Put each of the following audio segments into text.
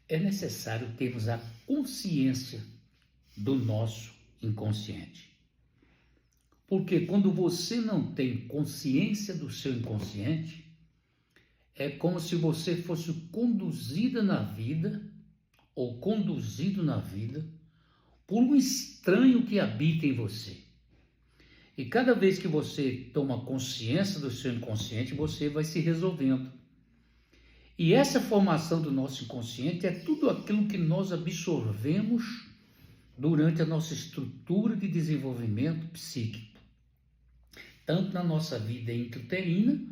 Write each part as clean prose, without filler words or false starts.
É necessário termos a consciência do nosso inconsciente. Porque quando você não tem consciência do seu inconsciente, é como se você fosse conduzida na vida, ou conduzido na vida, por um estranho que habita em você. E cada vez que você toma consciência do seu inconsciente, você vai se resolvendo. E essa formação do nosso inconsciente é tudo aquilo que nós absorvemos durante a nossa estrutura de desenvolvimento psíquico, tanto na nossa vida intrauterina,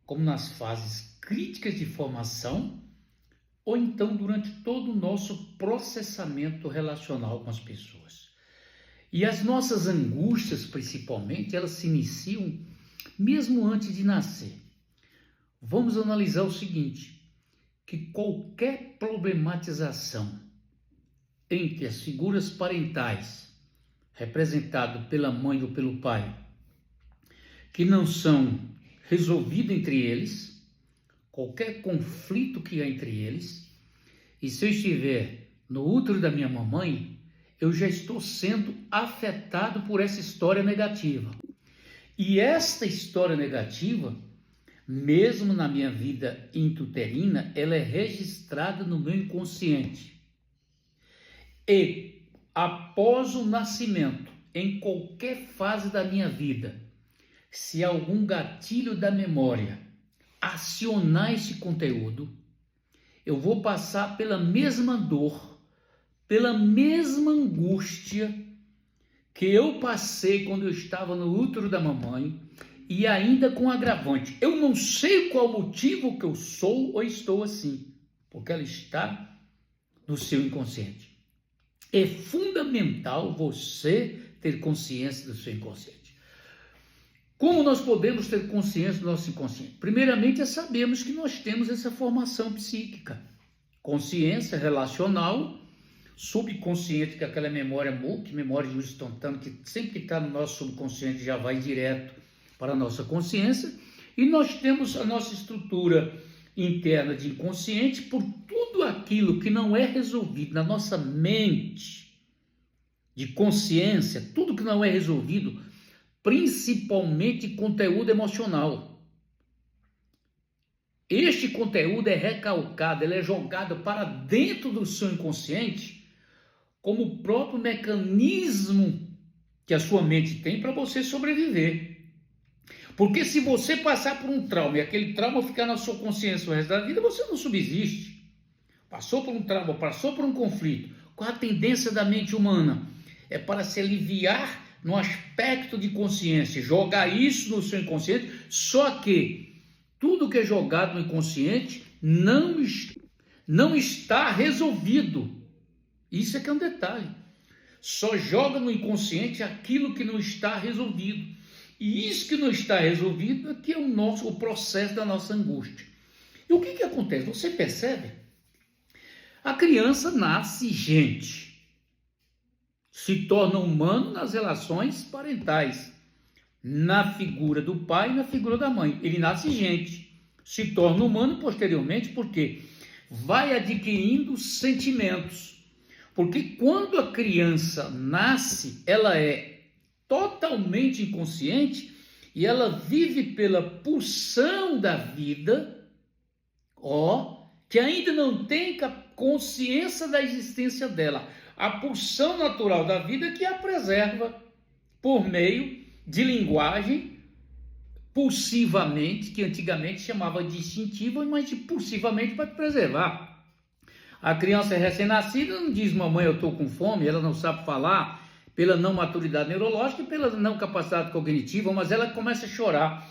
como nas fases críticas de formação, ou então durante todo o nosso processamento relacional com as pessoas. E as nossas angústias, principalmente, elas se iniciam mesmo antes de nascer. Vamos analisar o seguinte, que qualquer problematização entre as figuras parentais, representado pela mãe ou pelo pai, que não são resolvidos entre eles, qualquer conflito que há entre eles, e se eu estiver no útero da minha mamãe, eu já estou sendo afetado por essa história negativa. E esta história negativa, mesmo na minha vida intrauterina, ela é registrada no meu inconsciente. E após o nascimento, em qualquer fase da minha vida, se algum gatilho da memória acionar esse conteúdo, eu vou passar pela mesma dor, pela mesma angústia que eu passei quando eu estava no útero da mamãe, e ainda com agravante. Eu não sei qual o motivo que eu sou ou estou assim, porque ela está no seu inconsciente. É fundamental você ter consciência do seu inconsciente. Como nós podemos ter consciência do nosso inconsciente? Primeiramente, é sabermos que nós temos essa formação psíquica. Consciência relacional, subconsciente, que é aquela memória multimemória de uso instantâneo, que sempre que está no nosso subconsciente já vai direto para a nossa consciência. E nós temos a nossa estrutura interna de inconsciente por tudo aquilo que não é resolvido na nossa mente de consciência, tudo que não é resolvido, principalmente conteúdo emocional. Este conteúdo é recalcado, ele é jogado para dentro do seu inconsciente como o próprio mecanismo que a sua mente tem para você sobreviver. Porque se você passar por um trauma e aquele trauma ficar na sua consciência o resto da vida, você não subsiste. Passou por um trauma, passou por um conflito. Qual a tendência da mente humana? É para se aliviar no aspecto de consciência, jogar isso no seu inconsciente, só que tudo que é jogado no inconsciente não está resolvido. Isso é que é um detalhe. Só joga no inconsciente aquilo que não está resolvido. E isso que não está resolvido é que é o processo da nossa angústia. E o que acontece? Você percebe? A criança nasce gente, se torna humano nas relações parentais, na figura do pai e na figura da mãe. Ele nasce gente, se torna humano posteriormente, porque vai adquirindo sentimentos. Porque quando a criança nasce, ela é totalmente inconsciente e ela vive pela pulsão da vida, que ainda não tem consciência da existência dela. A pulsão natural da vida que a preserva por meio de linguagem pulsivamente, que antigamente chamava de instintiva, mas de pulsivamente para preservar. A criança é recém-nascida, não diz mamãe eu estou com fome, ela não sabe falar pela não maturidade neurológica e pela não capacidade cognitiva, mas ela começa a chorar.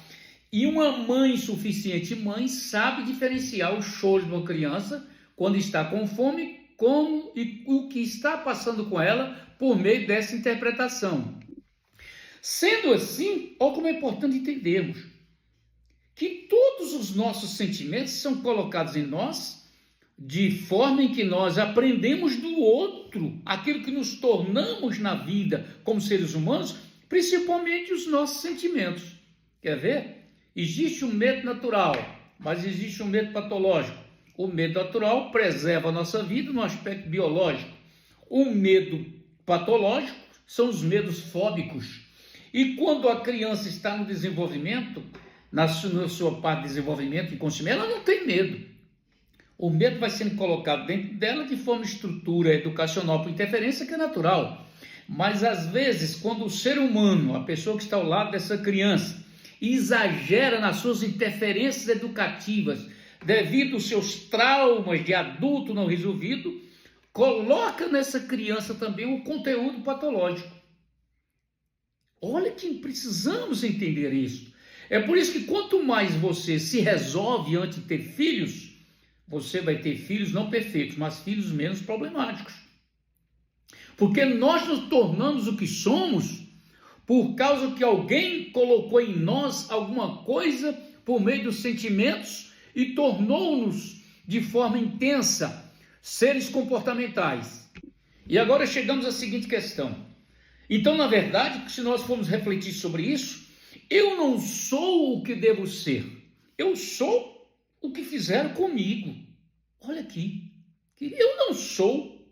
E uma mãe suficiente sabe diferenciar o choro de uma criança quando está com fome e o que está passando com ela por meio dessa interpretação. Sendo assim, olha como é importante entendermos que todos os nossos sentimentos são colocados em nós de forma em que nós aprendemos do outro, aquilo que nos tornamos na vida como seres humanos, principalmente os nossos sentimentos. Quer ver? Existe um medo natural, mas existe um medo patológico. O medo natural preserva a nossa vida no aspecto biológico. O medo patológico são os medos fóbicos. E quando a criança está no desenvolvimento, na sua parte de desenvolvimento inconsciente, ela não tem medo. O medo vai sendo colocado dentro dela de forma estrutura educacional por interferência, que é natural. Mas às vezes, quando o ser humano, a pessoa que está ao lado dessa criança, exagera nas suas interferências educativas, devido aos seus traumas de adulto não resolvido, coloca nessa criança também um conteúdo patológico. Olha que precisamos entender isso. É por isso que quanto mais você se resolve antes de ter filhos, você vai ter filhos não perfeitos, mas filhos menos problemáticos. Porque nós nos tornamos o que somos por causa que alguém colocou em nós alguma coisa por meio dos sentimentos e tornou-nos de forma intensa seres comportamentais. E agora chegamos à seguinte questão. Então, na verdade, se nós formos refletir sobre isso, eu não sou o que devo ser. Eu sou o que fizeram comigo. Olha aqui. Eu não sou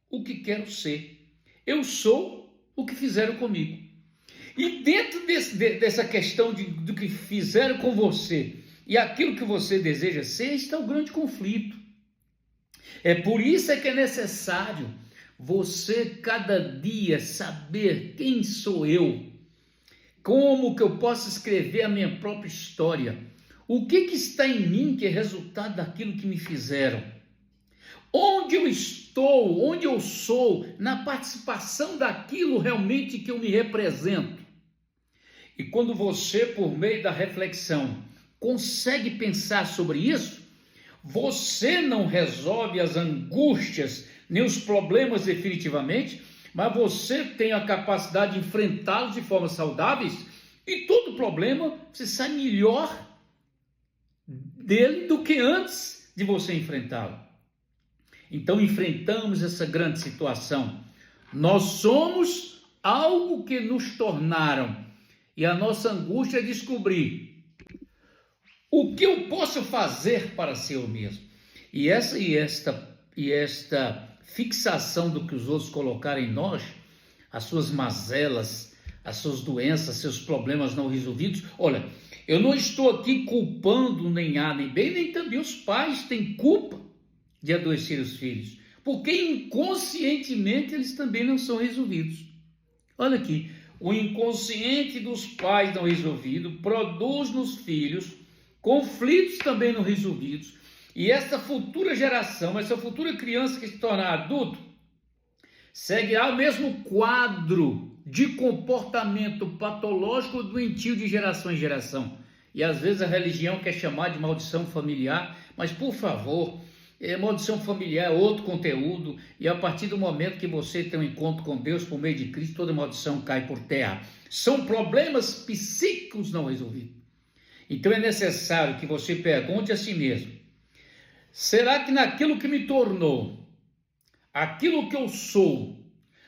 o que quero ser. Eu sou o que fizeram comigo. E dentro dessa questão do que fizeram com você e aquilo que você deseja ser, está o grande conflito. É por isso que é necessário você cada dia saber quem sou eu, como que eu posso escrever a minha própria história, o que está em mim que é resultado daquilo que me fizeram, onde eu estou, onde eu sou, na participação daquilo realmente que eu me represento. E quando você, por meio da reflexão, consegue pensar sobre isso, você não resolve as angústias nem os problemas definitivamente, mas você tem a capacidade de enfrentá-los de forma saudáveis e todo problema você sai melhor dele do que antes de você enfrentá-lo. Então enfrentamos essa grande situação. Nós somos algo que nos tornaram e a nossa angústia é descobrir o que eu posso fazer para ser eu mesmo. E esta fixação do que os outros colocaram em nós, as suas mazelas, as suas doenças, seus problemas não resolvidos. Olha, eu não estou aqui culpando nem A nem B, nem também os pais têm culpa de adoecer os filhos, porque inconscientemente eles também não são resolvidos. Olha aqui, o inconsciente dos pais não resolvido produz nos filhos conflitos também não resolvidos, e essa futura geração, essa futura criança que se tornar adulto, seguirá o mesmo quadro de comportamento patológico doentio de geração em geração. E às vezes a religião quer chamar de maldição familiar, mas por favor, maldição familiar é outro conteúdo, e a partir do momento que você tem um encontro com Deus por meio de Cristo, toda maldição cai por terra. São problemas psíquicos não resolvidos. Então é necessário que você pergunte a si mesmo: será que naquilo que me tornou, aquilo que eu sou,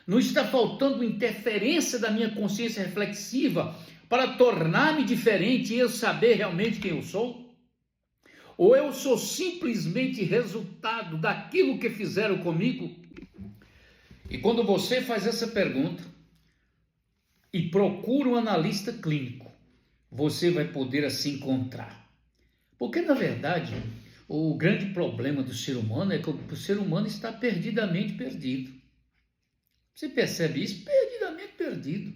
não está faltando interferência da minha consciência reflexiva para tornar-me diferente e eu saber realmente quem eu sou? Ou eu sou simplesmente resultado daquilo que fizeram comigo? E quando você faz essa pergunta e procura um analista clínico, você vai poder assim encontrar. Porque, na verdade, o grande problema do ser humano é que o ser humano está perdidamente perdido. Você percebe isso? Perdidamente perdido.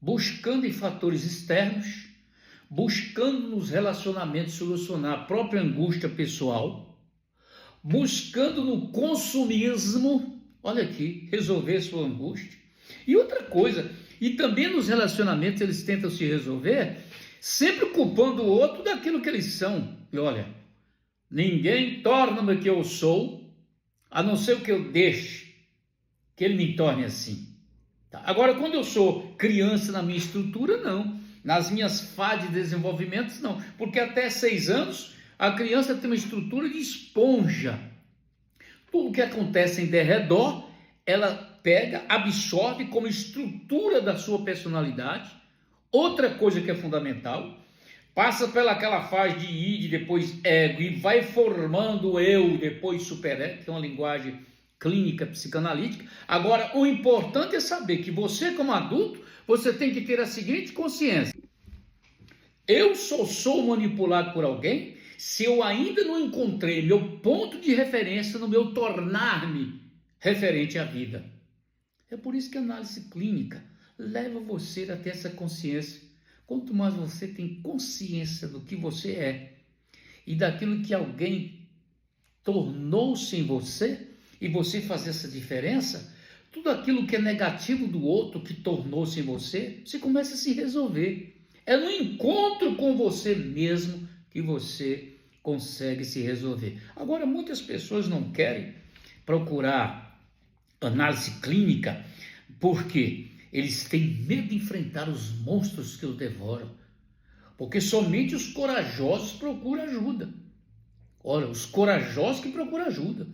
Buscando em fatores externos, buscando nos relacionamentos solucionar a própria angústia pessoal, buscando no consumismo, olha aqui, resolver sua angústia. E outra coisa, e também nos relacionamentos eles tentam se resolver, sempre culpando o outro daquilo que eles são. E olha, ninguém torna-me o que eu sou, a não ser o que eu deixe, que ele me torne assim. Tá? Agora, quando eu sou criança na minha estrutura, não. Nas minhas fases de desenvolvimento, não. Porque até 6 anos, a criança tem uma estrutura de esponja. Tudo que acontece em derredor, ela pega, absorve como estrutura da sua personalidade. Outra coisa que é fundamental, passa pelaquela fase de id, depois ego, e vai formando o eu, depois superego, que é uma linguagem clínica psicanalítica. Agora, o importante é saber que você, como adulto, você tem que ter a seguinte consciência: eu só sou manipulado por alguém se eu ainda não encontrei meu ponto de referência no meu tornar-me referente à vida. É por isso que a análise clínica leva você a ter essa consciência. Quanto mais você tem consciência do que você é e daquilo que alguém tornou-se em você, e você fazer essa diferença, tudo aquilo que é negativo do outro que tornou-se em você, você começa a se resolver. É no encontro com você mesmo que você consegue se resolver. Agora, muitas pessoas não querem procurar análise clínica porque eles têm medo de enfrentar os monstros que os devoram. Porque somente os corajosos procuram ajuda. Olha, os corajosos que procuram ajuda.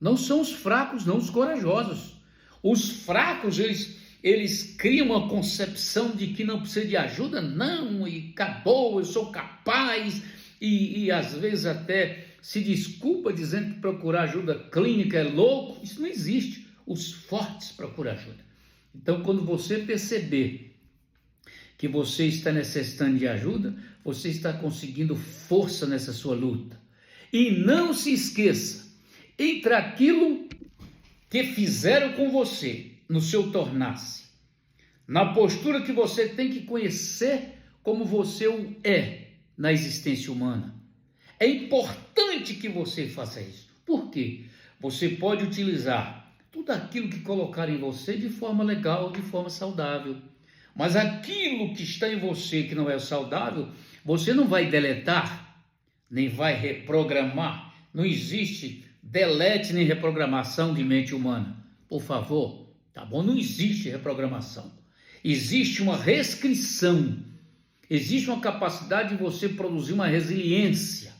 Não são os fracos, não, os corajosos. Os fracos, eles criam uma concepção de que não precisa de ajuda, não, e acabou, eu sou capaz, e às vezes até se desculpa dizendo que procurar ajuda clínica é louco. Isso não existe. Os fortes procuram ajuda. Então, quando você perceber que você está necessitando de ajuda, você está conseguindo força nessa sua luta. E não se esqueça, entre aquilo que fizeram com você, no seu tornar-se, na postura que você tem que conhecer como você o é na existência humana. É importante que você faça isso. Por quê? Você pode utilizar tudo aquilo que colocar em você de forma legal, de forma saudável. Mas aquilo que está em você que não é saudável, você não vai deletar, nem vai reprogramar. Não existe delete nem reprogramação de mente humana. Por favor, tá bom? Não existe reprogramação. Existe uma restrição. Existe uma capacidade de você produzir uma resiliência.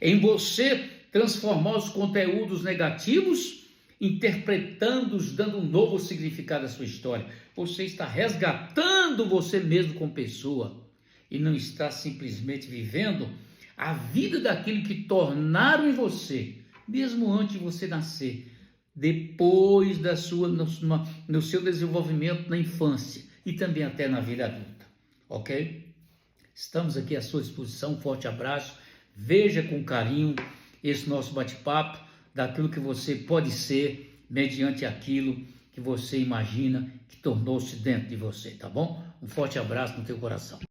Em você transformar os conteúdos negativos, interpretando-os, dando um novo significado à sua história. Você está resgatando você mesmo como pessoa e não está simplesmente vivendo a vida daquilo que tornaram em você, mesmo antes de você nascer, depois da no seu desenvolvimento na infância e também até na vida adulta, ok? Estamos aqui à sua disposição, um forte abraço, veja com carinho esse nosso bate-papo, daquilo que você pode ser, mediante aquilo que você imagina que tornou-se dentro de você, tá bom? Um forte abraço no teu coração.